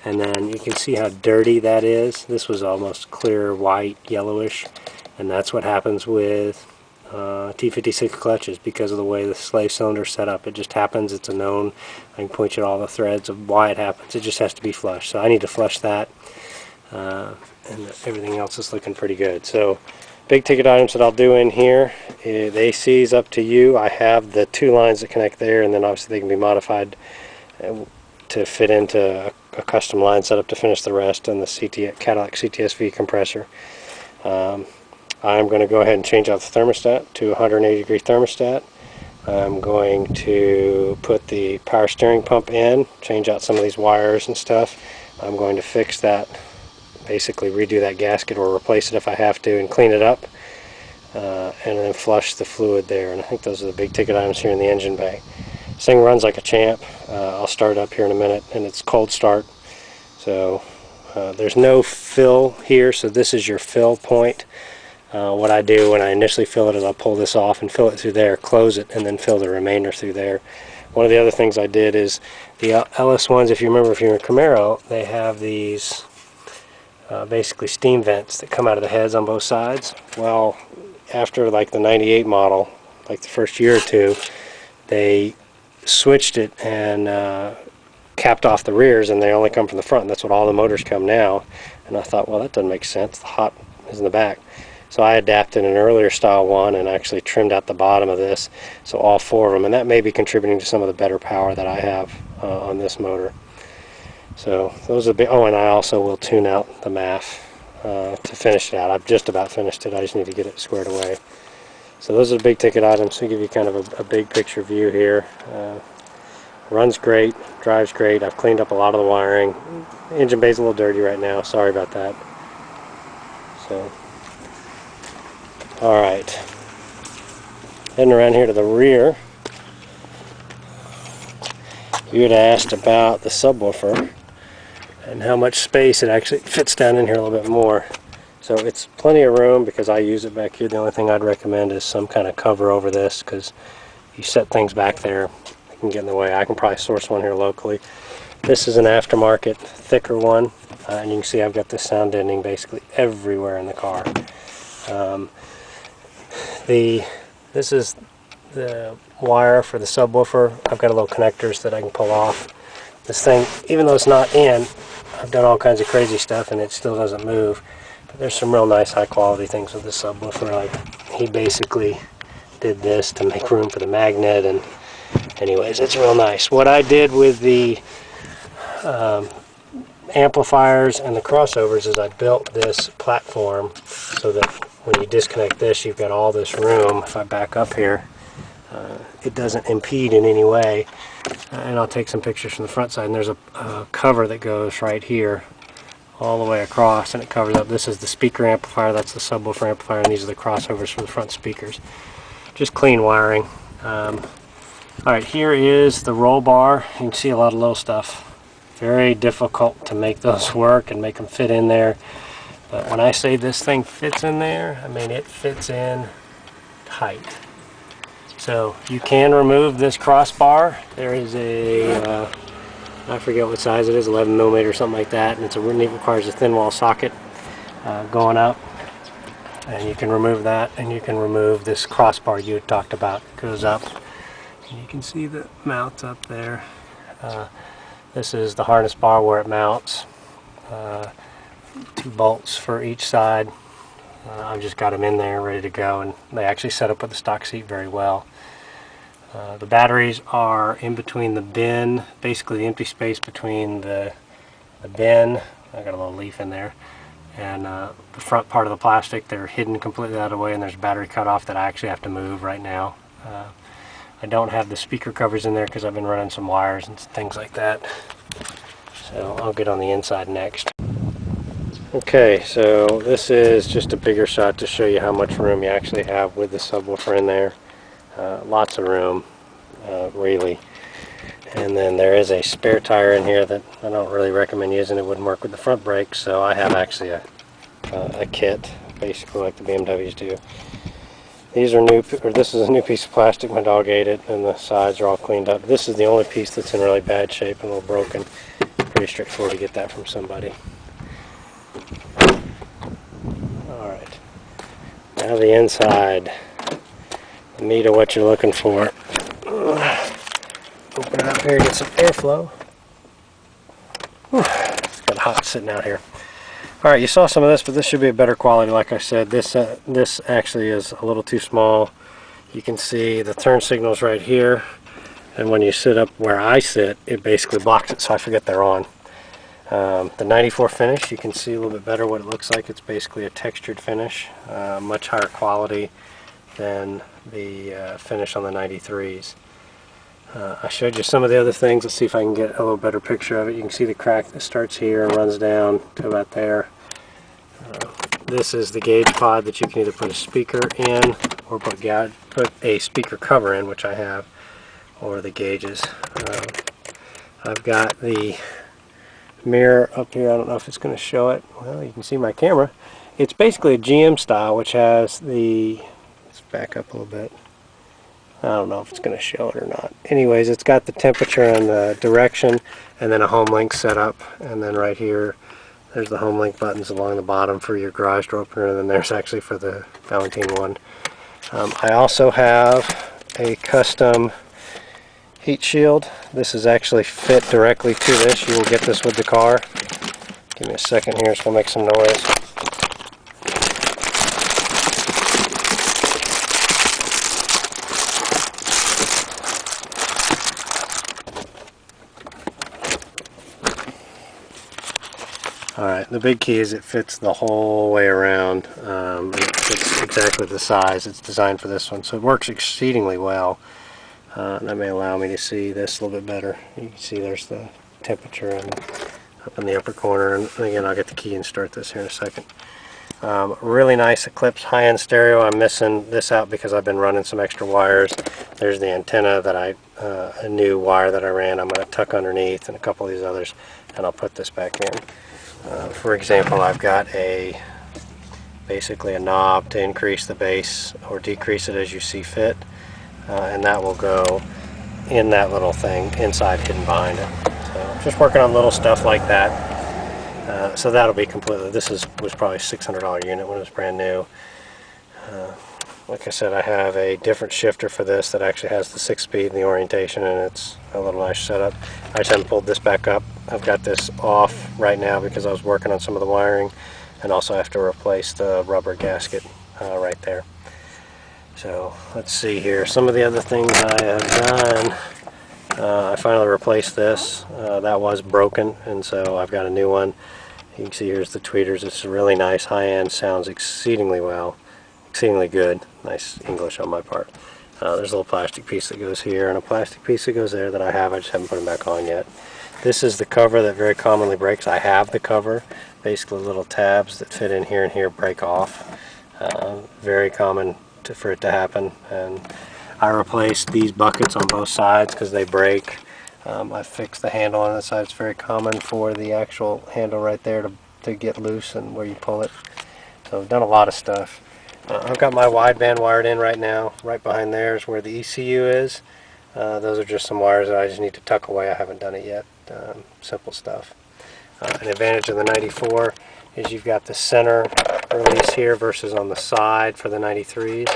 and then you can see how dirty that is. This was almost clear white, yellowish, and that's what happens with T56 clutches because of the way the slave cylinder is set up. It just happens. It's a known. I can point you to all the threads of why it happens. It just has to be flushed. So I need to flush that, and everything else is looking pretty good. So big ticket items that I'll do in here, the AC is up to you. I have the 2 lines that connect there, and then obviously they can be modified to fit into a custom line setup to finish the rest, and the Cadillac CTSV compressor. I'm going to go ahead and change out the thermostat to 180 degree thermostat. I'm going to put the power steering pump in, change out some of these wires and stuff. I'm going to fix that, basically redo that gasket or replace it if I have to, and clean it up, and then flush the fluid there. And I think those are the big ticket items here in the engine bay. This thing runs like a champ. I'll start it up here in a minute, and it's cold start. So there's no fill here, so this is your fill point. What I do when I initially fill it is I'll pull this off and fill it through there, close it, and then fill the remainder through there. One of the other things I did is the LS ones, if you remember, if you're in Camaro, they have these basically steam vents that come out of the heads on both sides. Well, after like the 98 model, like the first year or two, they switched it and capped off the rears, and they only come from the front, and that's what all the motors come now. And I thought, well, that doesn't make sense. The hot is in the back. So I adapted an earlier style one and actually trimmed out the bottom of this, so all 4 of them, and that may be contributing to some of the better power that I have on this motor. So those are big. Oh, and I also will tune out the MAF to finish it out. I've just about finished it. I just need to get it squared away. So those are the big ticket items to give you kind of a big picture view here. Runs great, drives great. I've cleaned up a lot of the wiring. Engine bay's a little dirty right now. Sorry about that. So, all right. Heading around here to the rear. You had asked about the subwoofer and how much space it actually fits down in here a little bit more. So it's plenty of room because I use it back here. The only thing I'd recommend is some kind of cover over this, because you set things back there, it can get in the way. I can probably source one here locally. This is an aftermarket, thicker one, and you can see I've got this sound deadening basically everywhere in the car. This is the wire for the subwoofer. I've got a little connectors that I can pull off. This thing, even though it's not in, I've done all kinds of crazy stuff and it still doesn't move. But there's some real nice high quality things with this subwoofer. Like, he basically did this to make room for the magnet, and anyways, it's real nice. What I did with the amplifiers and the crossovers is I built this platform so that when you disconnect this, you've got all this room. If I back up here, it doesn't impede in any way. And I'll take some pictures from the front side, and there's a cover that goes right here all the way across, and it covers up. This is the speaker amplifier, that's the subwoofer amplifier, and these are the crossovers for the front speakers. Just clean wiring. Alright, here is the roll bar. You can see a lot of little stuff. Very difficult to make those work and make them fit in there. But when I say this thing fits in there, I mean it fits in tight. So you can remove this crossbar. There is a, I forget what size it is, 11mm or something like that, and it requires a thin wall socket going up. And you can remove that, and you can remove this crossbar you had talked about. It goes up, and you can see the mounts up there. This is the harness bar where it mounts. 2 bolts for each side. I've just got them in there ready to go, and they actually set up with the stock seat very well. The batteries are in between the bin, basically the empty space between the bin. I got a little leaf in there, and the front part of the plastic. They're hidden completely out of the way, and there's a battery cutoff that I actually have to move right now. I don't have the speaker covers in there because I've been running some wires and things like that. So I'll get on the inside next. Okay, so this is just a bigger shot to show you how much room you actually have with the subwoofer in there. Lots of room, really. And then there is a spare tire in here that I don't really recommend using. It wouldn't work with the front brakes, so I have actually a kit, basically like the BMWs do. These are new, or this is a new piece of plastic. My dog ate it, and the sides are all cleaned up. This is the only piece that's in really bad shape and a little broken. pretty straightforward to get that from somebody. Alright, now the inside, the meat of what you're looking for. Open it up here, get some airflow. Whew, it's got hot sitting out here. Alright, you saw some of this, but this should be a better quality. Like I said, this actually is a little too small. You can see the turn signals right here, and when you sit up where I sit, it basically blocks it, so I forget they're on. The 94 finish, you can see a little bit better what it looks like. It's basically a textured finish, much higher quality than the finish on the 93s. I showed you some of the other things. Let's see if I can get a little better picture of it. You can see the crack that starts here and runs down to about there. This is the gauge pod that you can either put a speaker in or put a speaker cover in, which I have, or the gauges. I've got the mirror up here. I don't know if it's going to show it. Well, you can see my camera. It's basically a GM style, which has the, let's back up a little bit. I don't know if it's going to show it or not. Anyways, it's got the temperature and the direction, and then a home link setup, and then right here there's the home link buttons along the bottom for your garage door opener, and then there's actually for the Valentine one. I also have a custom heat shield. This is actually fit directly to this. You will get this with the car. Give me a second here, it's going to make some noise. Alright, the big key is it fits the whole way around. It fits exactly the size. It's designed for this one, so it works exceedingly well. That may allow me to see this a little bit better. You can see there's the temperature and up in the upper corner. And again, I'll get the key and start this here in a second. Really nice Eclipse high-end stereo. I'm missing this out because I've been running some extra wires. There's the antenna that a new wire that I ran. I'm going to tuck underneath, and a couple of these others, and I'll put this back in. For example, I've got basically a knob to increase the bass or decrease it as you see fit, and that will go in that little thing inside, hidden behind it. So just working on little stuff like that. So that'll be completely, this was probably a $600 unit when it was brand new. Like I said, I have a different shifter for this that actually has the 6-speed and the orientation, and it's a little nice setup. I just haven't pulled this back up. I've got this off right now because I was working on some of the wiring, and also have to replace the rubber gasket right there. So let's see here. Some of the other things I have done. I finally replaced this. That was broken, and so I've got a new one. You can see here's the tweeters. It's really nice, high-end, sounds exceedingly well. Exceedingly good. Nice English on my part. There's a little plastic piece that goes here and a plastic piece that goes there that I have. I just haven't put them back on yet. This is the cover that very commonly breaks. I have the cover. Basically little tabs that fit in here and here break off. Very common for it to happen. And I replaced these buckets on both sides because they break. I fixed the handle on the side. It's very common for the actual handle right there to get loose and where you pull it. So I've done a lot of stuff. I've got my wideband wired in right now. Right behind there is where the ECU is. Those are just some wires that I just need to tuck away. I haven't done it yet. Simple stuff. An advantage of the 94 is you've got the center release here versus on the side for the 93s.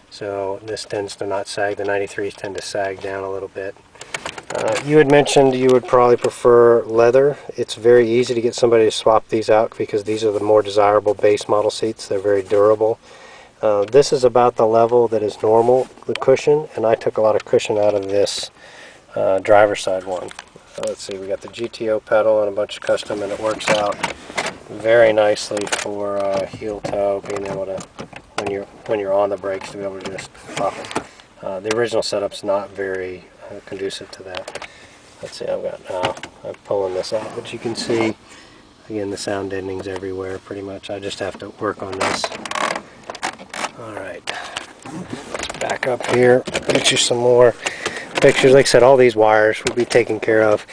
So this tends to not sag. The 93s tend to sag down a little bit. You had mentioned you would probably prefer leather. It's very easy to get somebody to swap these out because these are the more desirable base model seats. They're very durable. This is about the level that is normal, the cushion, and I took a lot of cushion out of this driver's side one. Let's see, we got the GTO pedal and a bunch of custom, and it works out very nicely for heel toe, being able to, when you're on the brakes, to be able to just pop it. The original setup's not very conducive to that. Let's see, I'm pulling this out, but you can see, again, the sound deadening's everywhere pretty much. I just have to work on this. Alright, let's back up here, get you some more pictures. Like I said, all these wires will be taken care of.